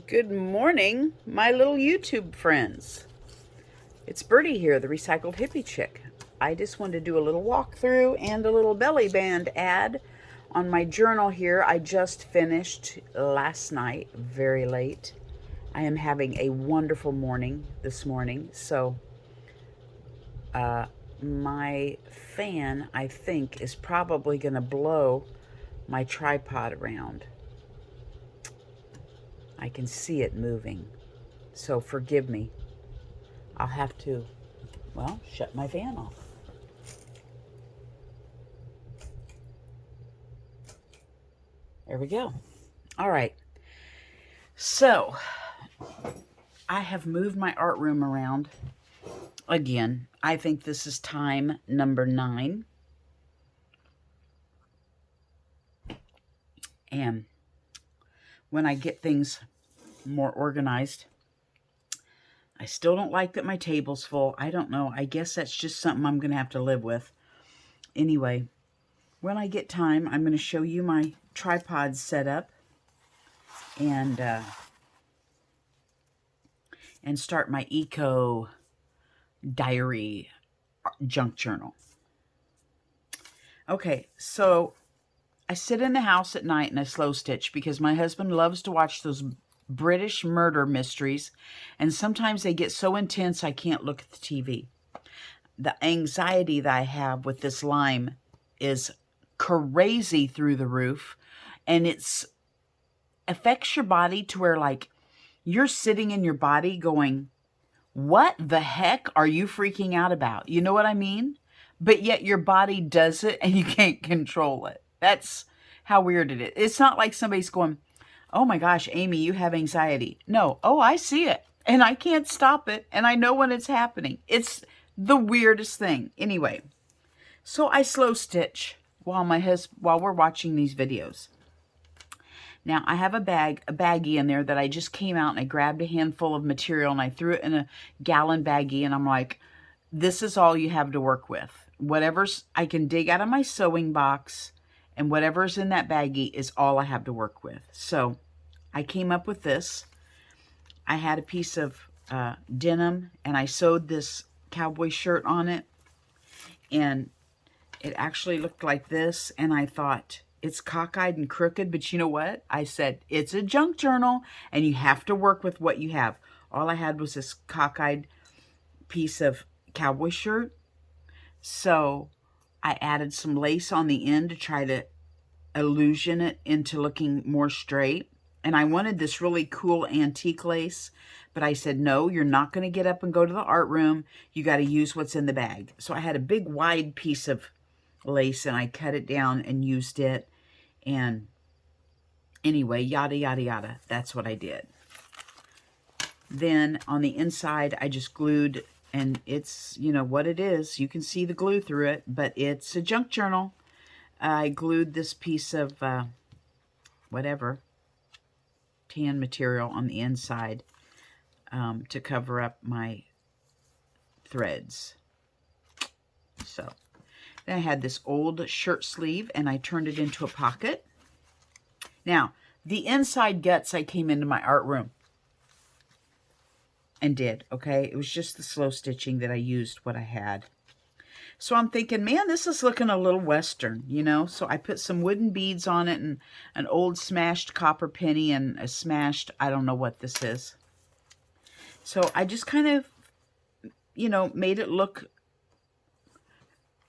Good morning, my little YouTube friends. It's Birdie here, the Recycled Hippie Chick. I just wanted to do a little walkthrough and a little belly band ad on my journal here. I just finished last night, very late. I am having a wonderful morning this morning, so my fan, I think, is probably going to blow my tripod around. I can see it moving, so forgive me. I'll have to, well, shut my fan off. There we go. All right. So, I have moved my art room around again. I think this is time number 9. And when I get things more organized, I still don't like that my table's full. I don't know. I guess that's just something I'm going to have to live with. Anyway, when I get time, I'm going to show you my tripod setup and start my eco diary junk journal. Okay, so I sit in the house at night and I slow stitch because my husband loves to watch those British murder mysteries, and sometimes they get so intense I can't look at the TV. The anxiety that I have with this Lyme is crazy through the roof, and it's affects your body to where, like, you're sitting in your body going, what the heck are you freaking out about? You know what I mean? But yet your body does it and you can't control it. That's how weird it is. It's not like somebody's going, oh my gosh, Amy, you have anxiety. No, oh, I see it and I can't stop it. And I know when it's happening. It's the weirdest thing. Anyway, so I slow stitch while we're watching these videos. Now, I have a baggie in there that I just came out and I grabbed a handful of material and I threw it in a gallon baggie, and I'm like, this is all you have to work with. Whatever's I can dig out of my sewing box and whatever's in that baggie is all I have to work with. So I came up with this. I had a piece of denim and I sewed this cowboy shirt on it, and it actually looked like this, and I thought, it's cockeyed and crooked, but you know what? I said, it's a junk journal, and you have to work with what you have. All I had was this cockeyed piece of cowboy shirt, so I added some lace on the end to try to illusion it into looking more straight. And I wanted this really cool antique lace, but I said, no, you're not going to get up and go to the art room. You got to use what's in the bag. So I had a big wide piece of lace and I cut it down and used it. And anyway, yada, yada, yada. That's what I did. Then on the inside, I just glued, and it's, you know what it is. You can see the glue through it, but it's a junk journal. I glued this piece of whatever, tan material on the inside to cover up my threads. So then I had this old shirt sleeve and I turned it into a pocket. Now, the inside guts I came into my art room and did, okay? It was just the slow stitching that I used what I had. So I'm thinking, man, this is looking a little Western, you know? So I put some wooden beads on it and an old smashed copper penny and a smashed, I don't know what this is. So I just kind of, you know, made it look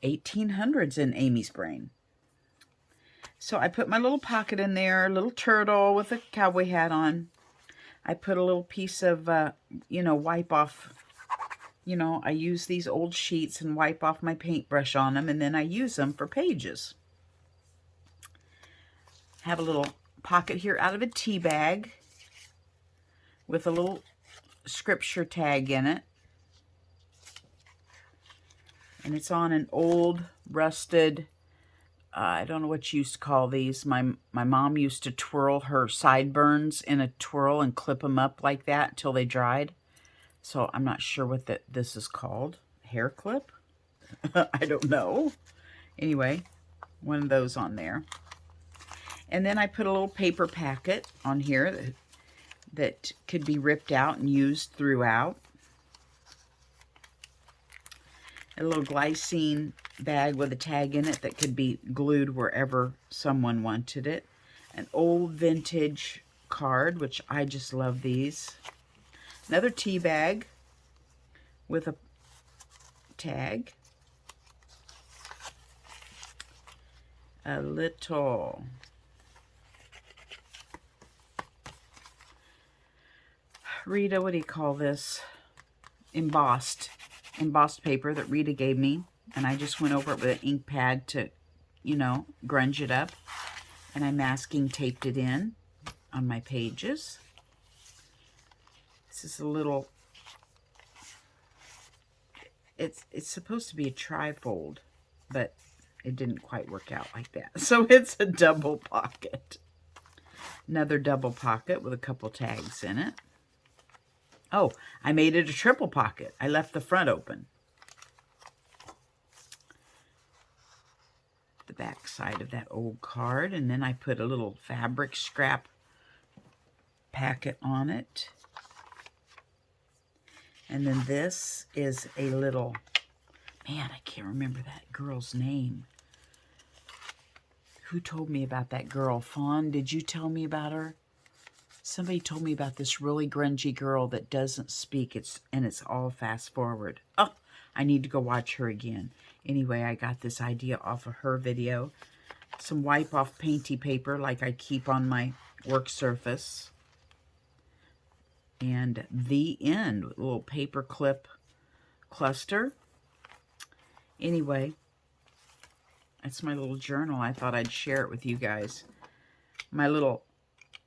1800s in Amy's brain. So I put my little pocket in there, a little turtle with a cowboy hat on. I put a little piece of, you know, wipe off. You know, I use these old sheets and wipe off my paintbrush on them, and then I use them for pages. Have a little pocket here out of a tea bag with a little scripture tag in it. And it's on an old, rusted, I don't know what you used to call these. My mom used to twirl her sideburns in a twirl and clip them up like that until they dried. So I'm not sure what this is called. Hair clip? I don't know. Anyway, one of those on there. And then I put a little paper packet on here that could be ripped out and used throughout. A little glycine bag with a tag in it that could be glued wherever someone wanted it. An old vintage card, which I just love these. Another tea bag with a tag. A little Rita, what do you call this? Embossed paper that Rita gave me. And I just went over it with an ink pad to, you know, grunge it up. And I masking taped it in on my pages. This is a little, it's supposed to be a trifold, but it didn't quite work out like that. So it's a double pocket. Another double pocket with a couple tags in it. Oh, I made it a triple pocket. I left the front open. The back side of that old card, and then I put a little fabric scrap packet on it. And then this is a little, man, I can't remember that girl's name. Who told me about that girl? Fawn, did you tell me about her? Somebody told me about this really grungy girl that doesn't speak. It's all fast forward. Oh, I need to go watch her again. Anyway, I got this idea off of her video. Some wipe-off painty paper like I keep on my work surface. And the end, a little paper clip cluster. Anyway, that's my little journal. I thought I'd share it with you guys. My little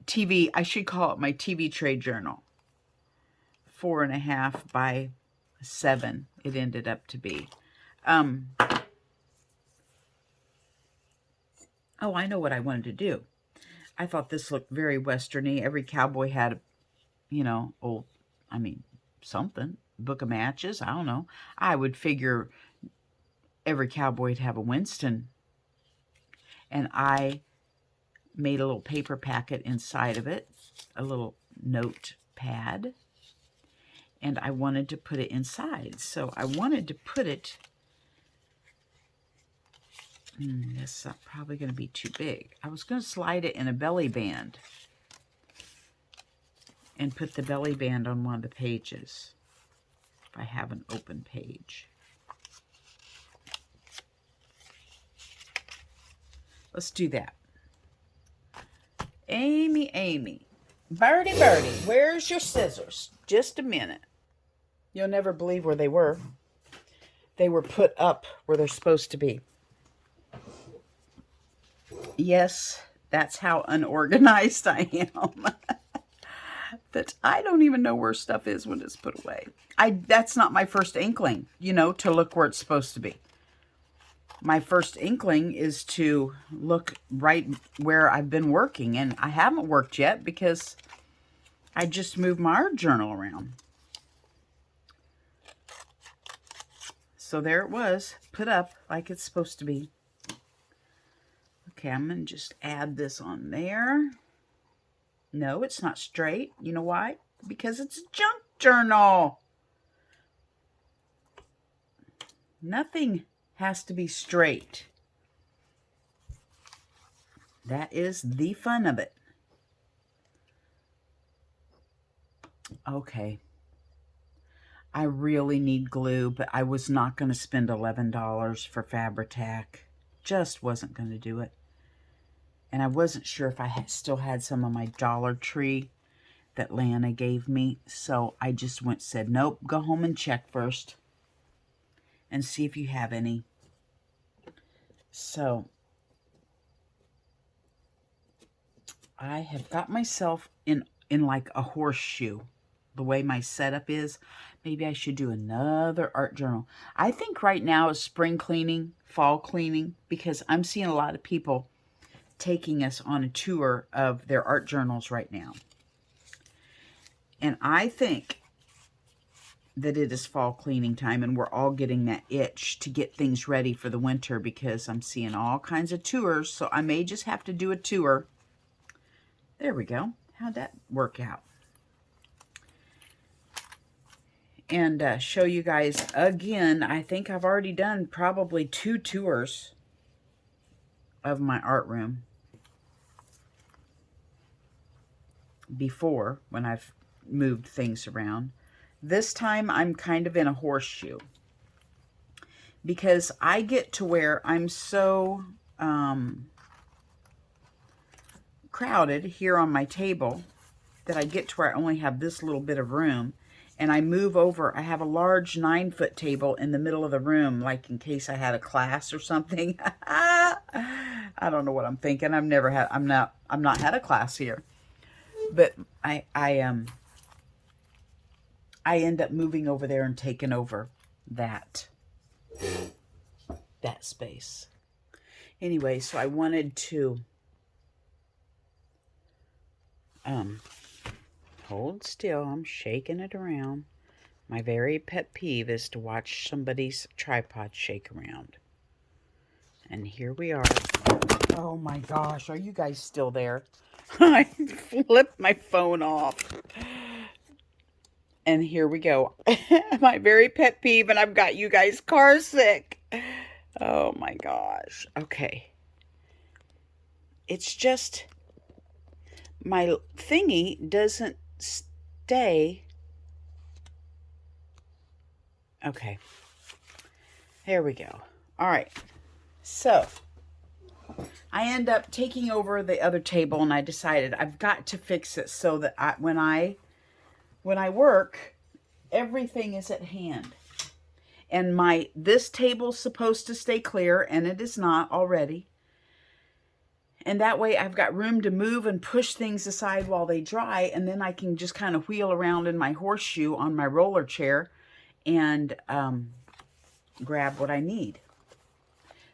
TV, I should call it my TV tray journal. 4.5 by 7 it ended up to be. Oh, I know what I wanted to do. I thought this looked very westerny. Every cowboy had, you know, something. Book of matches. I don't know. I would figure every cowboy would have a Winston. And I made a little paper packet inside of it. A little notepad. And I wanted to put it inside. So I wanted to put it... this is probably going to be too big. I was going to slide it in a belly band. And put the belly band on one of the pages. If I have an open page. Let's do that. Amy. Birdie, where's your scissors? Just a minute. You'll never believe where they were. They were put up where they're supposed to be. Yes, that's how unorganized I am. That I don't even know where stuff is when it's put away. That's not my first inkling, you know, to look where it's supposed to be. My first inkling is to look right where I've been working. And I haven't worked yet because I just moved my art journal around. So there it was, put up like it's supposed to be. Okay, I'm going to just add this on there. No, it's not straight. You know why? Because it's a junk journal. Nothing has to be straight. That is the fun of it. Okay. I really need glue, but I was not going to spend $11 for Fabri-Tac. Just wasn't going to do it. And I wasn't sure if I still had some of my Dollar Tree that Lana gave me. So I just said, nope, go home and check first. And see if you have any. So I have got myself in like a horseshoe. The way my setup is. Maybe I should do another art journal. I think right now is spring cleaning, fall cleaning. Because I'm seeing a lot of people taking us on a tour of their art journals right now. And I think that it is fall cleaning time and we're all getting that itch to get things ready for the winter because I'm seeing all kinds of tours. So I may just have to do a tour. There we go. How'd that work out? and show you guys again. I think I've already done probably 2 tours of my art room before when I've moved things around. This time I'm kind of in a horseshoe because I get to where I'm so crowded here on my table that I get to where I only have this little bit of room, and I move over. I have a large 9-foot table in the middle of the room, like in case I had a class or something. I don't know what I'm thinking. I'm not had a class here, but I end up moving over there and taking over that space. Anyway, so I wanted to hold still. I'm shaking it around. My very pet peeve is to watch somebody's tripod shake around. And here we are. Oh my gosh, are you guys still there? I flipped my phone off. And here we go. My very pet peeve, and I've got you guys car sick. Oh my gosh. Okay. It's just my thingy doesn't stay. Okay. There we go. All right. So I end up taking over the other table, and I decided I've got to fix it so that when I work, everything is at hand. And this table's supposed to stay clear, and it is not already. And that way I've got room to move and push things aside while they dry, and then I can just kind of wheel around in my horseshoe on my roller chair and grab what I need.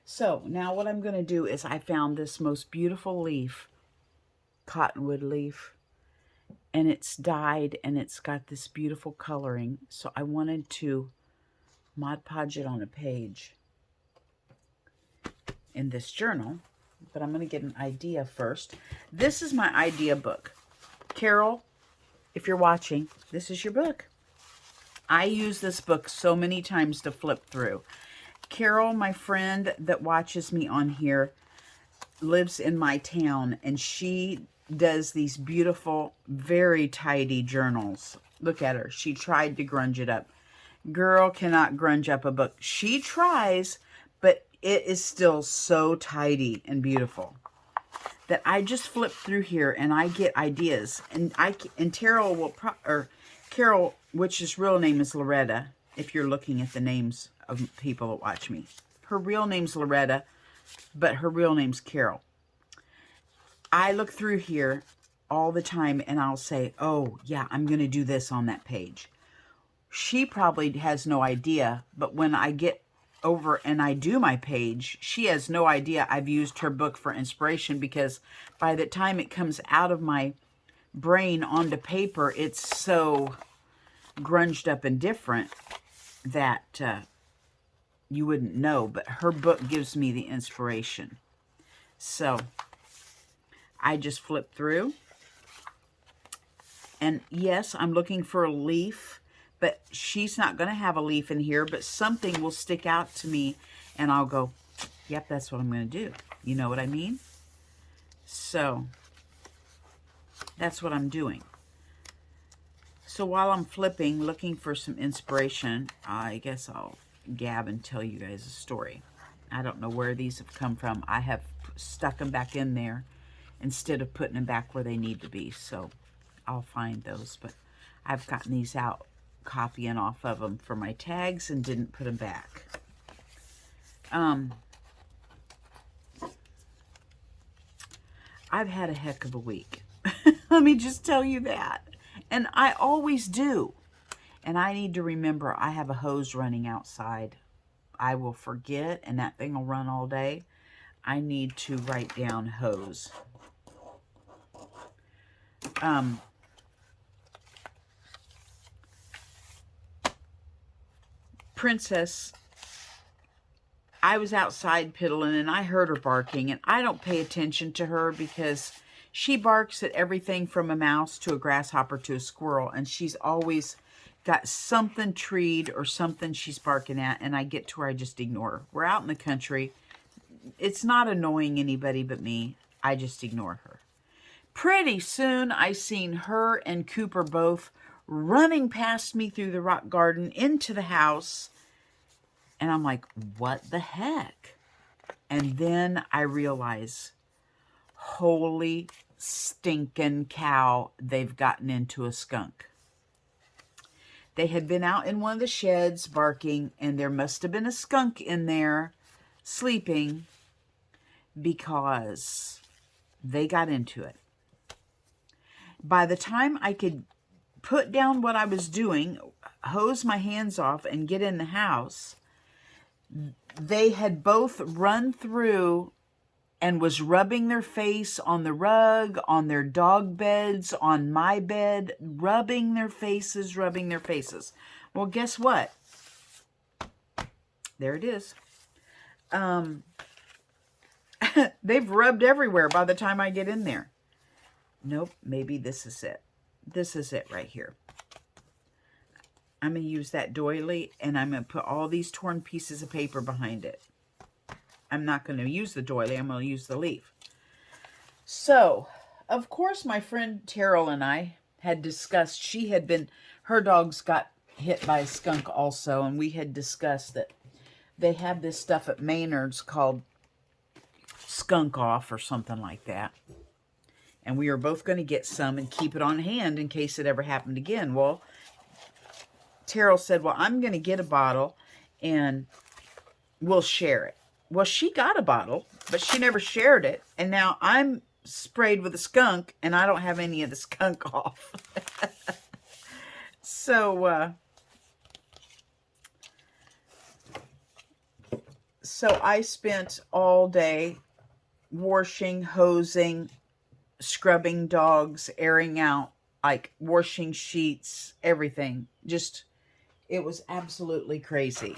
So now what I'm going to do is I found this most beautiful leaf, cottonwood leaf, and it's dyed and it's got this beautiful coloring. So I wanted to Mod Podge it on a page in this journal, but I'm going to get an idea first. This is my idea book. Carol, if you're watching, this is your book. I use this book so many times to flip through. Carol, my friend that watches me on here, lives in my town, and she does these beautiful, very tidy journals. Look at her. She tried to grunge it up. Girl cannot grunge up a book. She tries, but it is still so tidy and beautiful that I just flip through here and I get ideas. And Carol, which his real name is Loretta, if you're looking at the names of people that watch me. Her real name's Loretta, but her real name's Carol. I look through here all the time and I'll say, oh yeah, I'm going to do this on that page. She probably has no idea, but when I get over and I do my page, she has no idea I've used her book for inspiration, because by the time it comes out of my brain onto paper, it's so grunged up and different that you wouldn't know, but her book gives me the inspiration. So I just flip through, and yes, I'm looking for a leaf, but she's not going to have a leaf in here, but something will stick out to me and I'll go, yep, that's what I'm going to do. You know what I mean? So that's what I'm doing. So while I'm flipping, looking for some inspiration, I guess I'll gab and tell you guys a story. I don't know where these have come from. I have stuck them back in there instead of putting them back where they need to be. So I'll find those. But I've gotten these out, copying off of them for my tags, and didn't put them back. I've had a heck of a week. Let me just tell you that. And I always do. And I need to remember I have a hose running outside. I will forget, and that thing will run all day. I need to write down hose. Princess, I was outside piddling and I heard her barking, and I don't pay attention to her because she barks at everything from a mouse to a grasshopper to a squirrel, and she's always got something treed or something she's barking at, and I get to where I just ignore her. We're out in the country. It's not annoying anybody but me. I just ignore her. Pretty soon, I seen her and Cooper both running past me through the rock garden into the house. And I'm like, what the heck? And then I realize, holy stinking cow, they've gotten into a skunk. They had been out in one of the sheds barking, and there must have been a skunk in there sleeping because they got into it. By the time I could put down what I was doing, hose my hands off, and get in the house, they had both run through and was rubbing their face on the rug, on their dog beds, on my bed, rubbing their faces. Well, guess what? There it is. They've rubbed everywhere by the time I get in there. Nope, maybe this is it. This is it right here. I'm going to use that doily, and I'm going to put all these torn pieces of paper behind it. I'm not going to use the doily. I'm going to use the leaf. So, of course, my friend Terrell and I had discussed, her dogs got hit by a skunk also, and we had discussed that they have this stuff at Maynard's called Skunk Off or something like that. And we were both going to get some and keep it on hand in case it ever happened again. Well, Terrell said, well, I'm going to get a bottle and we'll share it. Well, she got a bottle, but she never shared it. And now I'm sprayed with a skunk and I don't have any of the Skunk Off. So I spent all day washing, hosing, scrubbing dogs, airing out, like washing sheets, everything. Just, it was absolutely crazy.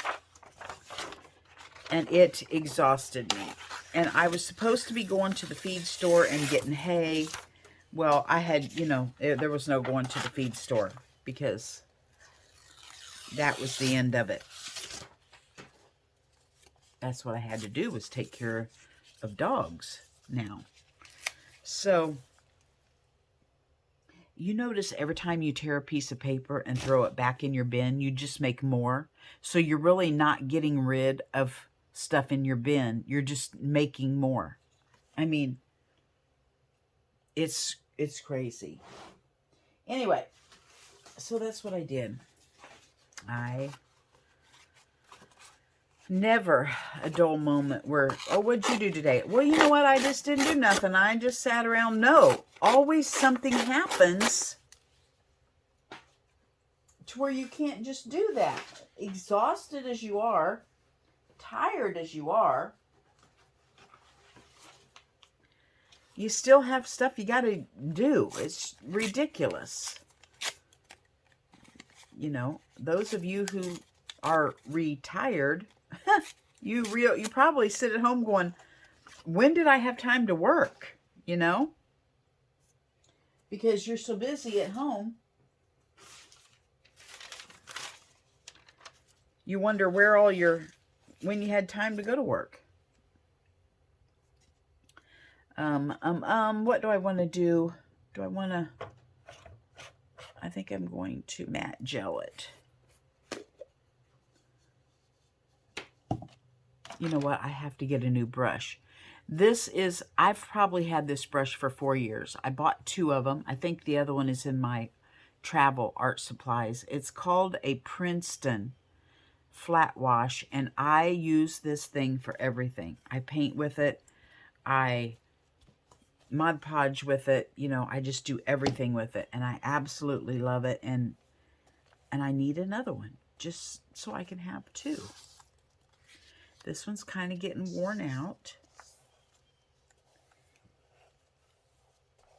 And it exhausted me. And I was supposed to be going to the feed store and getting hay. Well, I had, there was no going to the feed store because that was the end of it. That's what I had to do, was take care of dogs now. So, you notice every time you tear a piece of paper and throw it back in your bin, you just make more. So you're really not getting rid of stuff in your bin. You're just making more. I mean, it's crazy. Anyway, so that's what I did. I never a dull moment where, oh, what'd you do today? Well, you know what? I just didn't do nothing. I just sat around. No, always something happens to where you can't just do that. Exhausted as you are, tired as you are, you still have stuff you got to do. It's ridiculous. Those of you who are retired, you probably sit at home going, when did I have time to work? Because you're so busy at home. You wonder when you had time to go to work. What do I want to do? I think I'm going to matte gel it. You know what? I have to get a new brush. I've probably had this brush for 4 years. I bought 2 of them. I think the other one is in my travel art supplies. It's called a Princeton flat wash, and I use this thing for everything. I paint with it. I Mod Podge with it. I just do everything with it, and I absolutely love it, and I need another one just so I can have 2. This one's kind of getting worn out.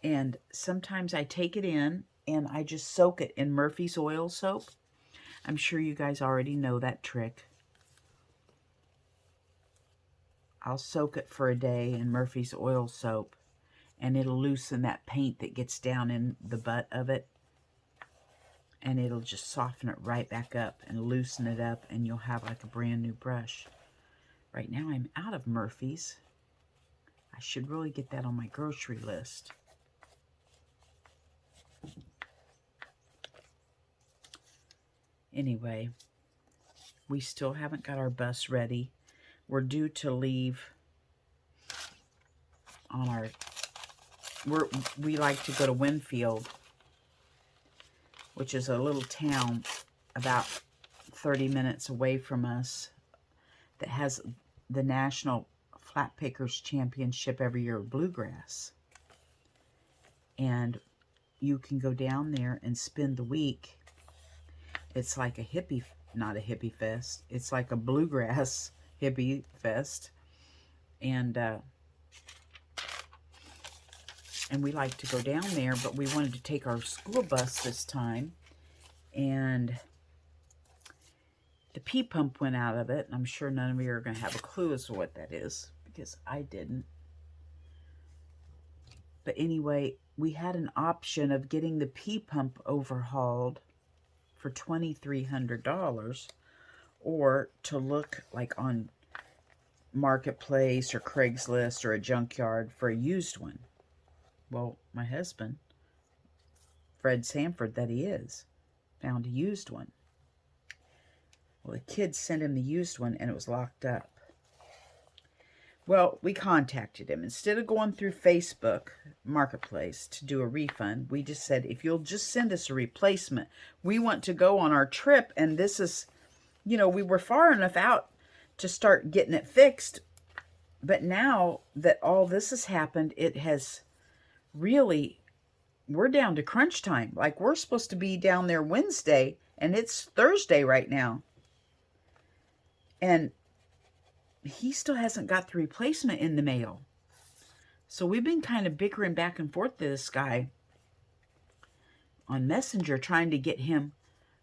And sometimes I take it in and I just soak it in Murphy's oil soap. I'm sure you guys already know that trick. I'll soak it for a day in Murphy's oil soap, and it'll loosen that paint that gets down in the butt of it. and it'll just soften it right back up and loosen it up, and you'll have like a brand new brush. Right now I'm out of Murphy's. I should really get that on my grocery list. Anyway, we still haven't got our bus ready. We're due to leave on our... We like to go to Winfield, which is a little town about 30 minutes away from us that has the National Flat Pickers Championship every year of bluegrass. And you can go down there and spend the week. It's like a hippie, not a hippie fest. It's like a bluegrass hippie fest. And we like to go down there, but we wanted to take our school bus this time. And the pee pump went out of it. And I'm sure none of you are going to have a clue as to what that is, because I didn't. But anyway, we had an option of getting the pee pump overhauled for $2,300, or to look like on Marketplace or Craigslist or a junkyard for a used one. Well, my husband, Fred Sanford, that he is, found a used one. Well, the kids sent him the used one, and it was locked up. Well, we contacted him. Instead of going through Facebook Marketplace to do a refund, we just said, if you'll just send us a replacement. We want to go on our trip, and this is, you know, we were far enough out to start getting it fixed. But now that all this has happened, it has really, we're down to crunch time. Like, we're supposed to be down there Wednesday, and it's Thursday right now. And he still hasn't got the replacement in the mail. So we've been kind of bickering back and forth to this guy on Messenger, trying to get him,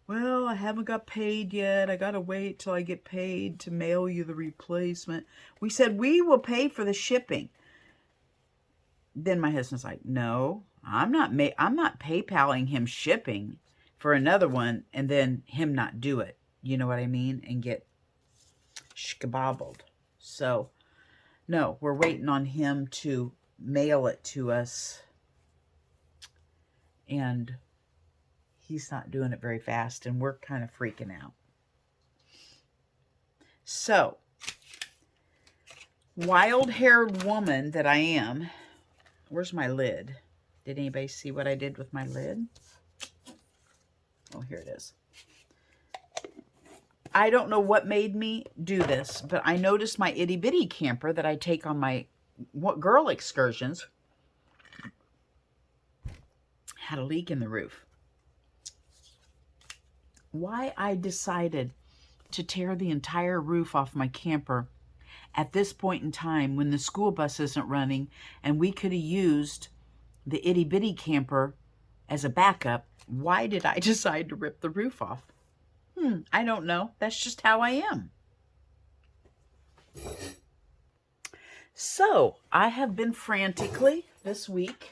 well, I haven't got paid yet. I got to wait till I get paid to mail you the replacement. We said, we will pay for the shipping. Then my husband's like, no, I'm not PayPaling him shipping for another one and then him not do it. You know what I mean? And get shkabobbled. So, no, we're waiting on him to mail it to us. And he's not doing it very fast, and we're kind of freaking out. So, wild-haired woman that I am, where's my lid? Did anybody see what I did with my lid? Oh, here it is. I don't know what made me do this, but I noticed my itty-bitty camper that I take on my girl excursions had a leak in the roof. Why I decided to tear the entire roof off my camper at this point in time when the school bus isn't running and we could have used the itty-bitty camper as a backup, why did I decide to rip the roof off? I don't know. That's just how I am. So, I have been frantically this week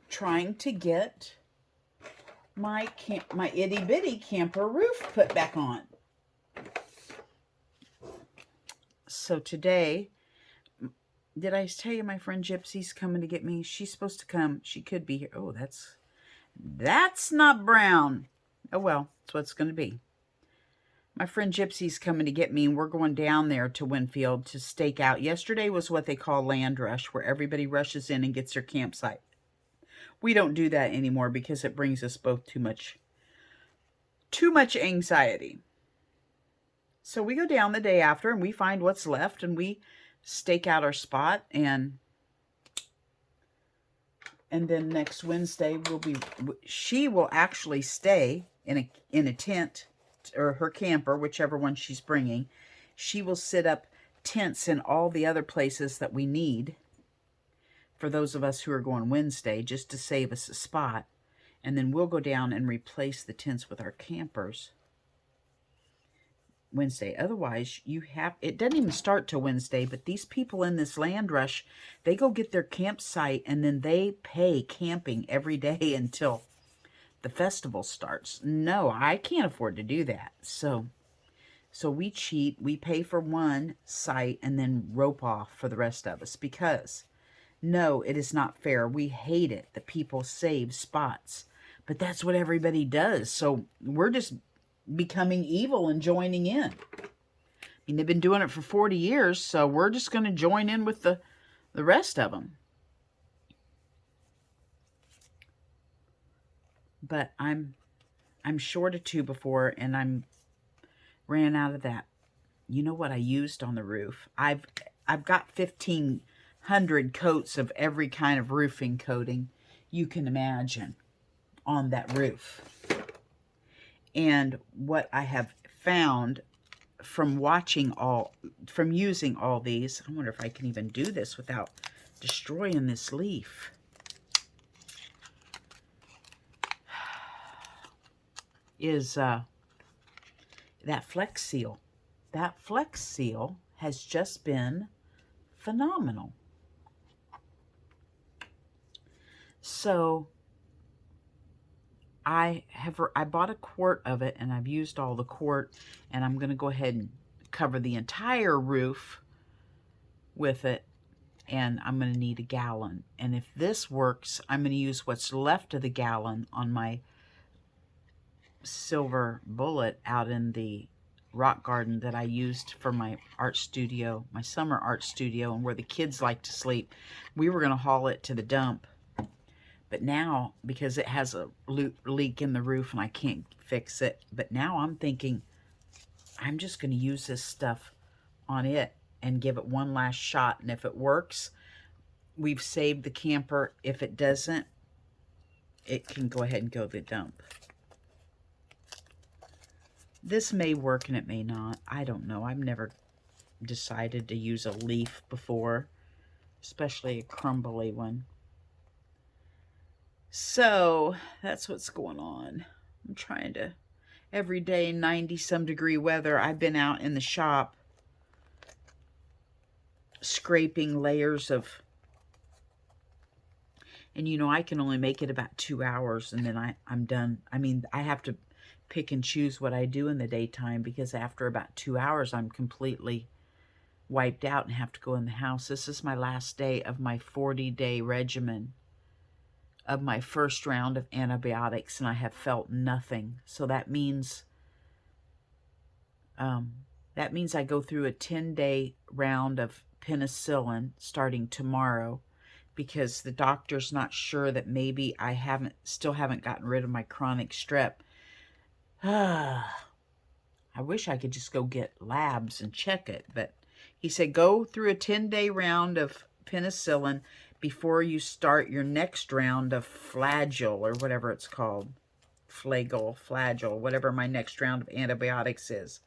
trying to get my itty-bitty camper roof put back on. So today, did I tell you my friend Gypsy's coming to get me? She's supposed to come. She could be here. Oh, that's not brown. Oh, well, that's what it's going to be. My friend Gypsy's coming to get me, and we're going down there to Winfield to stake out. Yesterday was what they call land rush, where everybody rushes in and gets their campsite. We don't do that anymore because it brings us both too much anxiety. So we go down the day after, and we find what's left, and we stake out our spot, and then next Wednesday she will actually stay in a tent, or her camper, whichever one she's bringing. She will set up tents in all the other places that we need for those of us who are going Wednesday, just to save us a spot. And then we'll go down and replace the tents with our campers. Wednesday. Otherwise, it doesn't even start till Wednesday, but these people in this land rush, they go get their campsite and then they pay camping every day until the festival starts. No, I can't afford to do that. So we cheat. We pay for one site and then rope off for the rest of us because no, it is not fair. We hate it that people save spots, but that's what everybody does. So we're just becoming evil and joining in. I mean, they've been doing it for 40 years, so we're just going to join in with the rest of them. But I'm short of 2 before, and I'm ran out of that. You know what I used on the roof? I've got 1,500 coats of every kind of roofing coating you can imagine on that roof. And what I have found from using all these, I wonder if I can even do this without destroying this leaf. Is that Flex Seal. That Flex Seal has just been phenomenal. So I bought a quart of it, and I've used all the quart, and I'm going to go ahead and cover the entire roof with it, and I'm going to need a gallon. And if this works, I'm going to use what's left of the gallon on my silver bullet out in the rock garden that I used for my art studio, my summer art studio, and where the kids like to sleep. We were going to haul it to the dump, but now, because it has a leak in the roof and I can't fix it, but now I'm thinking I'm just going to use this stuff on it and give it one last shot. And if it works, we've saved the camper. If it doesn't, it can go ahead and go to the dump. This may work and it may not. I don't know. I've never decided to use a leaf before, especially a crumbly one. So that's what's going on. I'm trying to, every day, 90-some degree weather, I've been out in the shop scraping layers of, and you know, I can only make it about 2 hours and then I'm done. I mean, I have to pick and choose what I do in the daytime because after about 2 hours, I'm completely wiped out and have to go in the house. This is my last day of my 40-day regimen of my first round of antibiotics, and I have felt nothing. So that means I go through a 10-day round of penicillin starting tomorrow because the doctor's not sure that maybe I still haven't gotten rid of my chronic strep. I wish I could just go get labs and check it, but he said go through a 10-day round of penicillin before you start your next round of Flagyl or whatever it's called. Flagyl, whatever my next round of antibiotics is.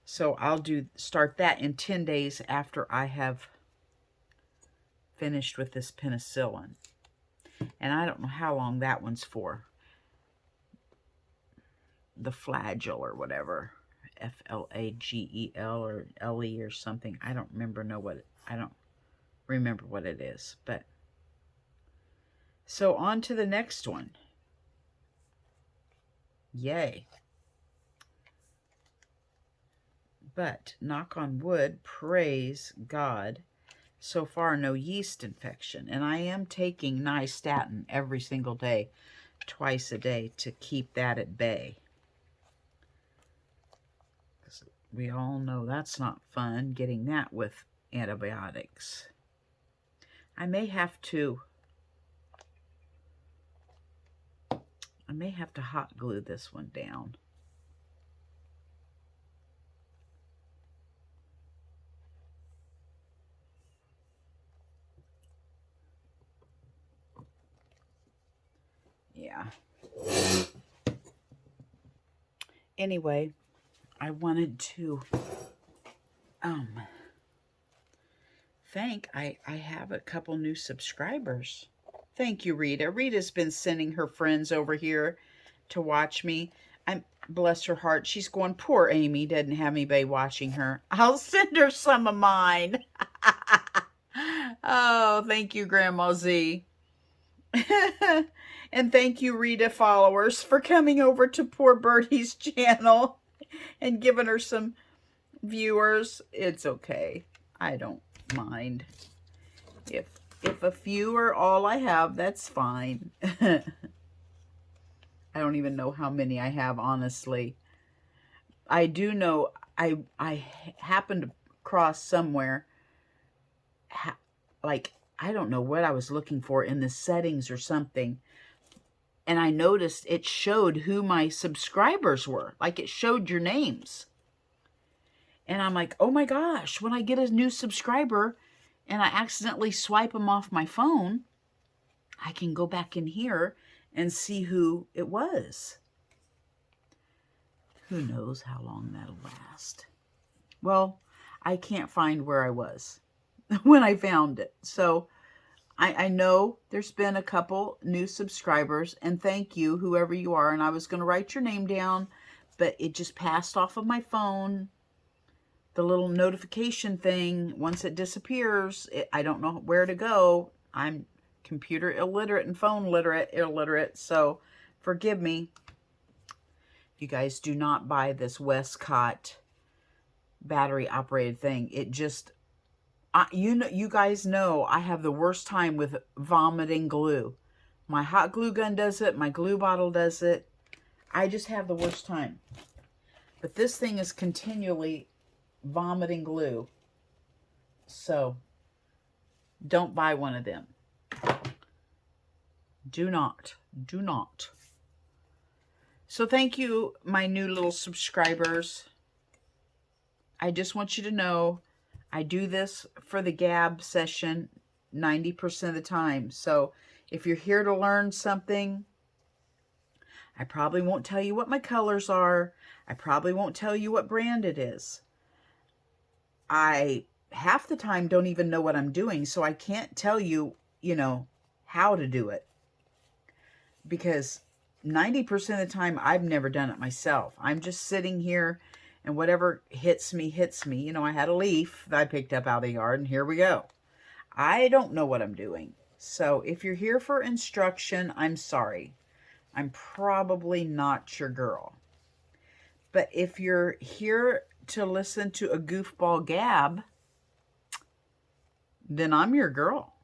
So I'll start that in 10 days after I have finished with this penicillin. And I don't know how long that one's for. The Flagyl or whatever. Flagel or LE or something. I don't remember what it is. But so on to the next one. Yay. But knock on wood, praise God, so far no yeast infection. And I am taking nystatin every single day, twice a day, to keep that at bay. Because we all know that's not fun, getting that with antibiotics. I may have to hot glue this one down. Yeah. Anyway, I wanted to I have a couple new subscribers. Thank you, Rita. Rita's been sending her friends over here to watch me. bless her heart. She's going, poor Amy doesn't have anybody watching her. I'll send her some of mine. Oh, thank you, Grandma Z. And thank you, Rita followers, for coming over to poor Birdie's channel and giving her some viewers. It's okay. I don't mind. If a few are all I have, that's fine. I don't even know how many I have, honestly. I do know I happened to cross somewhere, like, I don't know what I was looking for in the settings or something. And I noticed it showed who my subscribers were. Like, it showed your names. And I'm like, oh my gosh, when I get a new subscriber and I accidentally swipe them off my phone, I can go back in here and see who it was. Who knows how long that'll last. Well, I can't find where I was when I found it. So I know there's been a couple new subscribers, and thank you, whoever you are. And I was going to write your name down, but it just passed off of my phone. The little notification thing, once it disappears, I don't know where to go. I'm computer illiterate and phone illiterate, so forgive me. You guys do not buy this Westcott battery operated thing. It just, you guys know I have the worst time with vomiting glue. My hot glue gun does it. My glue bottle does it. I just have the worst time. But this thing is continually vomiting glue. So don't buy one of them. Do not. Do not. So thank you, my new little subscribers. I just want you to know I do this for the Gab session 90% of the time. So if you're here to learn something, I probably won't tell you what my colors are. I probably won't tell you what brand it is. I half the time don't even know what I'm doing, so I can't tell you, how to do it. Because 90% of the time, I've never done it myself. I'm just sitting here, and whatever hits me, hits me. I had a leaf that I picked up out of the yard, and here we go. I don't know what I'm doing. So if you're here for instruction, I'm sorry. I'm probably not your girl. But if you're here to listen to a goofball gab, then I'm your girl.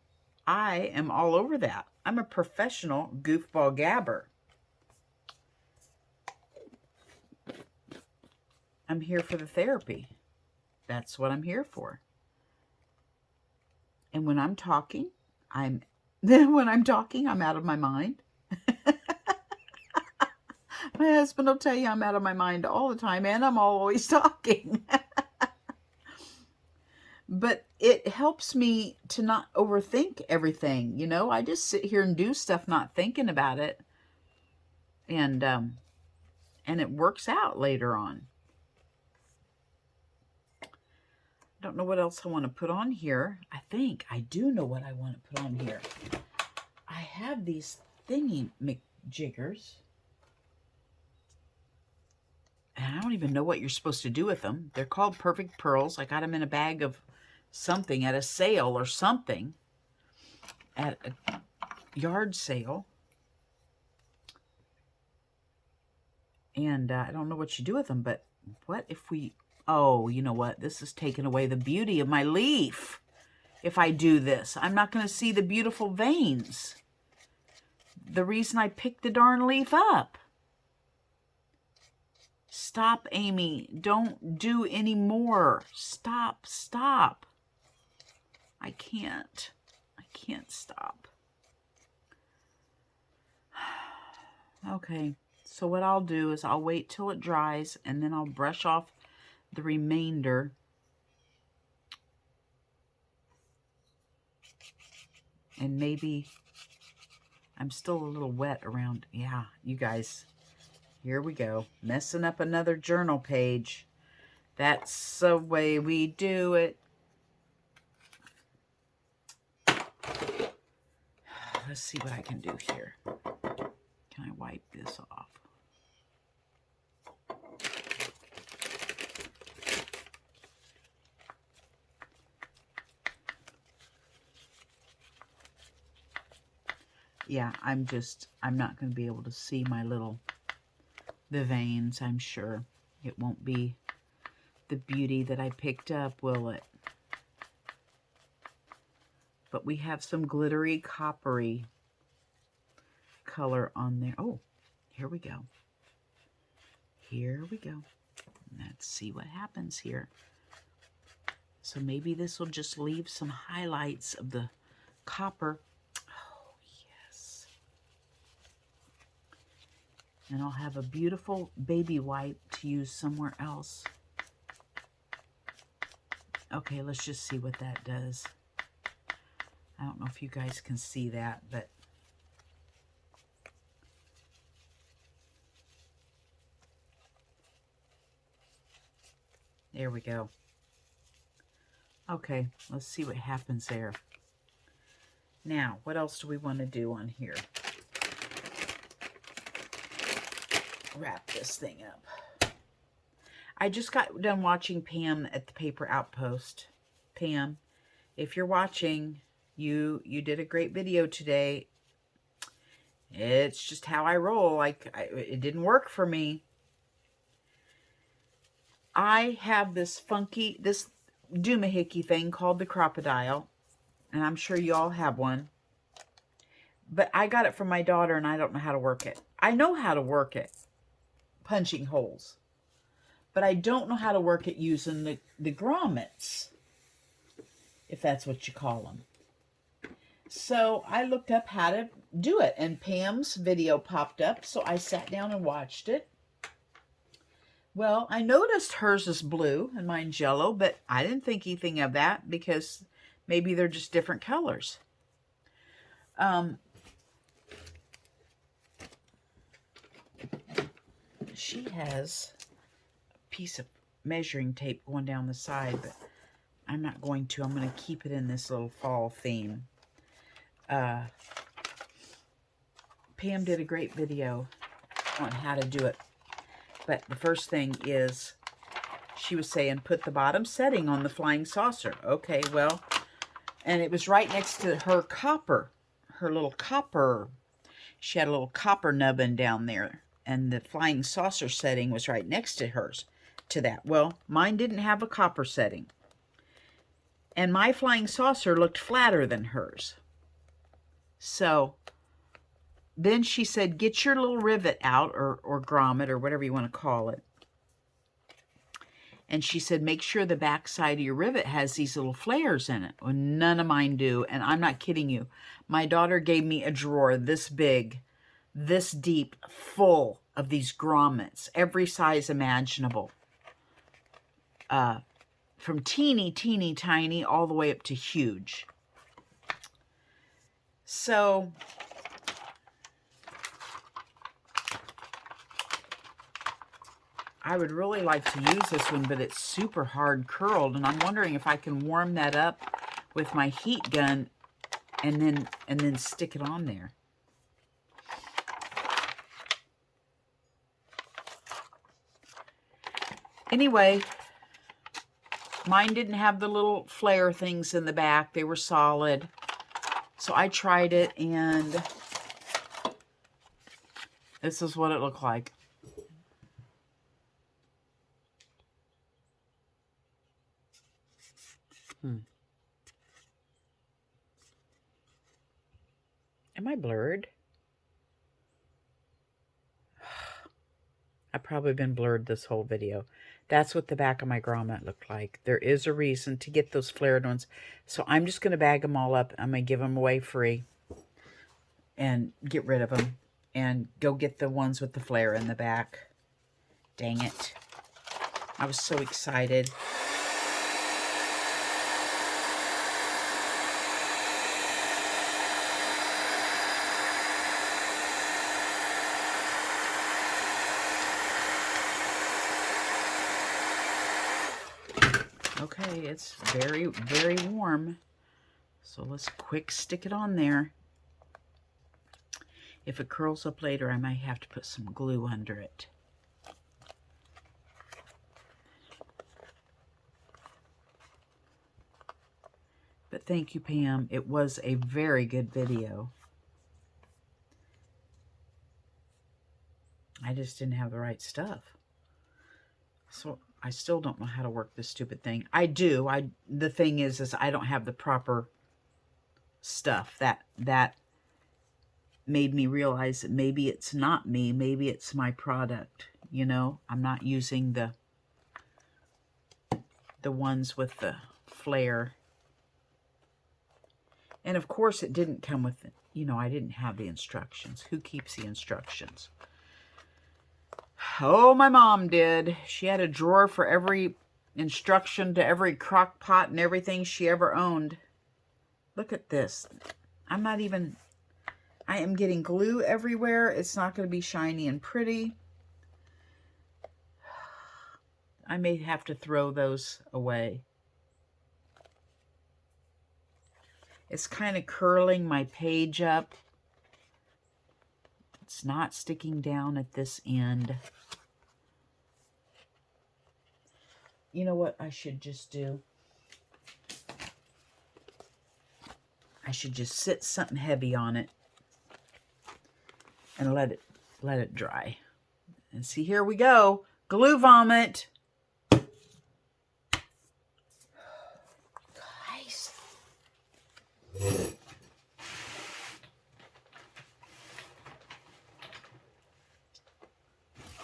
I am all over that. I'm a professional goofball gabber. I'm here for the therapy. That's what I'm here for. And when I'm talking, I'm out of my mind. My husband will tell you I'm out of my mind all the time, and I'm always talking. But it helps me to not overthink everything. I just sit here and do stuff not thinking about it. And it works out later on. I don't know what else I want to put on here. I think I do know what I want to put on here. I have these thingy McJiggers. And I don't even know what you're supposed to do with them. They're called Perfect Pearls. I got them in a bag of something at a sale or something. At a yard sale. And I don't know what you do with them, but what if we... Oh, you know what? This is taking away the beauty of my leaf. If I do this, I'm not going to see the beautiful veins. The reason I picked the darn leaf up. Stop, Amy. Don't do any more. Stop, stop. I can't stop. Okay, so what I'll do is I'll wait till it dries, and then I'll brush off the remainder. And maybe I'm still a little wet around. Yeah, you guys... Here we go. Messing up another journal page. That's the way we do it. Let's see what I can do here. Can I wipe this off? yeah, I'm not going to be able to see the veins, I'm sure. It won't be the beauty that I picked up, will it? But we have some glittery, coppery color on there. Oh, here we go. Here we go. Let's see what happens here. So maybe this will just leave some highlights of the copper. Oh, yes. And I'll have a beautiful baby wipe to use somewhere else. Okay, let's just see what that does. I don't know if you guys can see that, but there we go. Okay, let's see what happens there. Now, what else do we want to do on here? Wrap this thing up. I just got done watching Pam at the Paper Outpost. Pam, if you're watching, you did a great video today. It's just how I roll. It didn't work for me. I have this doohickey thing called the Crop-A-Dile, and I'm sure you all have one. But I got it from my daughter, and I don't know how to work it. I know how to work it, punching holes. But I don't know how to work it using the grommets, if that's what you call them. So I looked up how to do it, and Pam's video popped up, so I sat down and watched it. Well, I noticed hers is blue and mine's yellow, but I didn't think anything of that because maybe they're just different colors. She has a piece of measuring tape going down the side, but I'm not going to. I'm going to keep it in this little fall theme. Pam did a great video on how to do it. But the first thing is, she was saying, put the bottom setting on the flying saucer. Okay, well, and it was right next to her little copper. She had a little copper nubbin down there, and the flying saucer setting was right next to hers, to that. Well, mine didn't have a copper setting. And my flying saucer looked flatter than hers. So then she said, get your little rivet out, or grommet, or whatever you want to call it. And she said, make sure the back side of your rivet has these little flares in it. Well, none of mine do, and I'm not kidding you. My daughter gave me a drawer this big, this deep, full of these grommets, every size imaginable. From teeny, teeny, tiny, all the way up to huge. So I would really like to use this one, but it's super hard curled, and I'm wondering if I can warm that up with my heat gun and then stick it on there. Anyway, mine didn't have the little flare things in the back. They were solid. So I tried it, and this is what it looked like. Am I blurred? I've probably been blurred this whole video. That's what the back of my grommet looked like. There is a reason to get those flared ones. So I'm just going to bag them all up. I'm going to give them away free and get rid of them and go get the ones with the flare in the back. Dang it. I was so excited. Okay, it's very, very warm. So let's quick stick it on there. If it curls up later, I might have to put some glue under it. But thank you, Pam. It was a very good video. I just didn't have the right stuff. So I still don't know how to work this stupid thing. I do. The thing is I don't have the proper stuff. That made me realize that maybe it's not me. Maybe it's my product. You know, I'm not using the ones with the flare. And of course it didn't come with, you know, I didn't have the instructions. Who keeps the instructions? Oh, my mom did. She had a drawer for every instruction to every crock pot and everything she ever owned. Look at this. I am getting glue everywhere. It's not going to be shiny and pretty. I may have to throw those away. It's kind of curling my page up. It's not sticking down at this end. You know what I should just do? I should just sit something heavy on it and let it dry. And see, here we go. Glue vomit. Guys.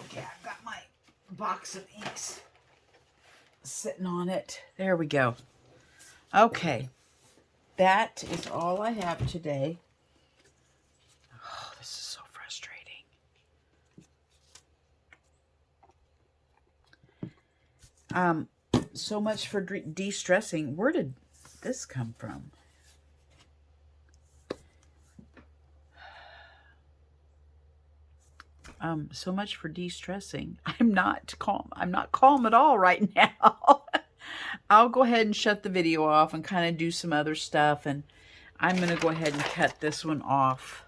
Okay, I've got my box of inks sitting on it. There we go. Okay. That is all I have today. Oh, this is so frustrating. So much for de-stressing. Where did this come from? So much for de-stressing. I'm not calm. I'm not calm at all right now. I'll go ahead and shut the video off and kind of do some other stuff. And I'm going to go ahead and cut this one off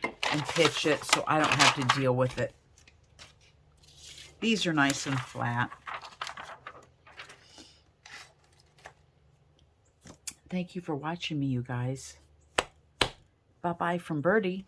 and pitch it so I don't have to deal with it. These are nice and flat. Thank you for watching me, you guys. Bye-bye from Birdie.